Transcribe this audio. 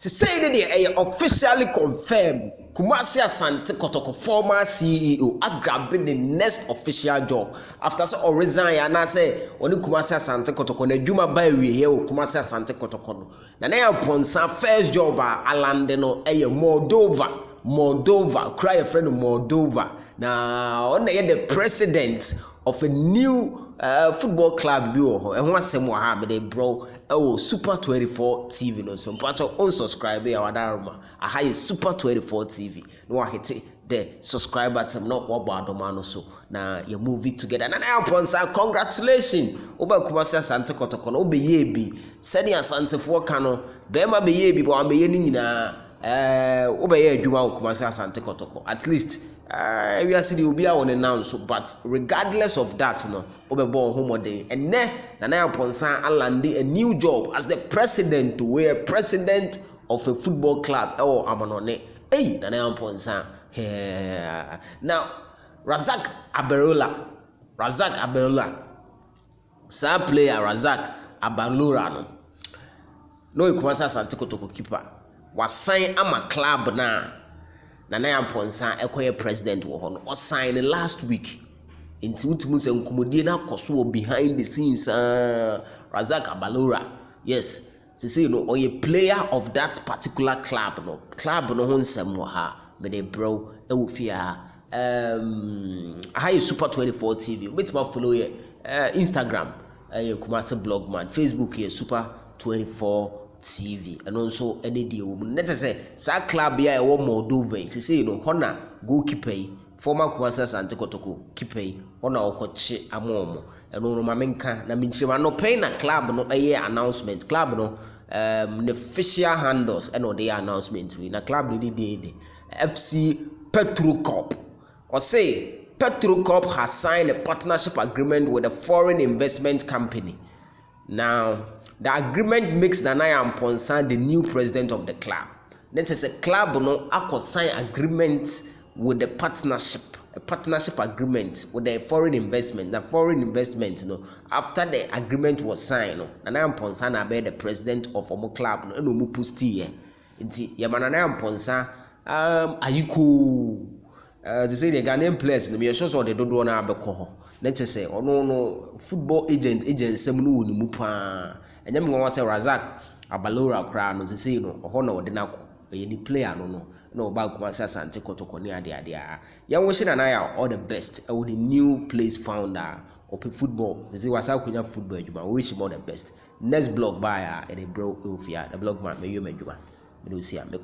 Say they officially confirmed Kumasi Asante Kotoko, former CEO, grabbing the next official job after so resign and I say only Kumasi Asante Kotoko na Juma by we here Kumasi Asante Kotoko. Na Yaw Amponsah first job Alandeno Moldova, cry a friend of Moldova. Now on the president of a new football club and one same they bro Super 24 TV no so but unsubscribe our darma a high Super 24 TV no hit the subscribe button not what bad man so now you move it together and Yaw Amponsah congratulations oba Kumasi Asante Kotoko no be ye bi seni Asante for kano be ma be ye bi but am ye ni nyina oba ye adwuma Kumasi Asante Kotoko at least we are seeing obi a won announce but regardless of that no obebo home day and na Yaw Amponsah alandi a new job as the president of a football club or amanone na Yaw Amponsah now Razak Aberola sa player Razak Aberola no Kumasi Asante Kotoko keeper was sign ama club na Yaw Amponsah ekoye president wo ho no o sign last week inti mutumu se nkomodie na koso behind the scenes Razak Aberola yes say no or a player of that particular club no ho nsem wo ha me dey bro e wo fia hi Super 24 TV metima follow ye Instagram Kumasi Blogman Facebook here Super 24 TV and also any deal net say sa club ya e wo Moldova say no hona goalkeeper former Kumasi Asante Kotoko keeper hona okoche amomo eno no mamenka na minchima no pay na club no announcement club no the official handles and the announcement we na club the FC Petrocop or say Petrocop has signed a partnership agreement with a foreign investment company. Now the agreement makes Yaw Amponsah the new president of the club. That is a club no sign agreement with the partnership agreement with the foreign investment. The foreign investment after the agreement was signed Yaw Amponsah na be the president of omo club no mu pusti ye. Nti ye man Yaw Amponsah ayiko they say the Ghanaian players me sure so the dodo na abeko ho. Let say no football agent sem no woni mu pa. Enyam nwa say Razak Aberola kra no say no ho na ode nako. Ye the player no ba Kumasi Asante Kotoko ni ade a. Ya wo shi na ya all the best. E the new place founder of football. They say wasa kunya football adwuma. We wish him all the best. Next blog buyer e the bro Ofia the blog man me you me adwuma. Me do see am. Me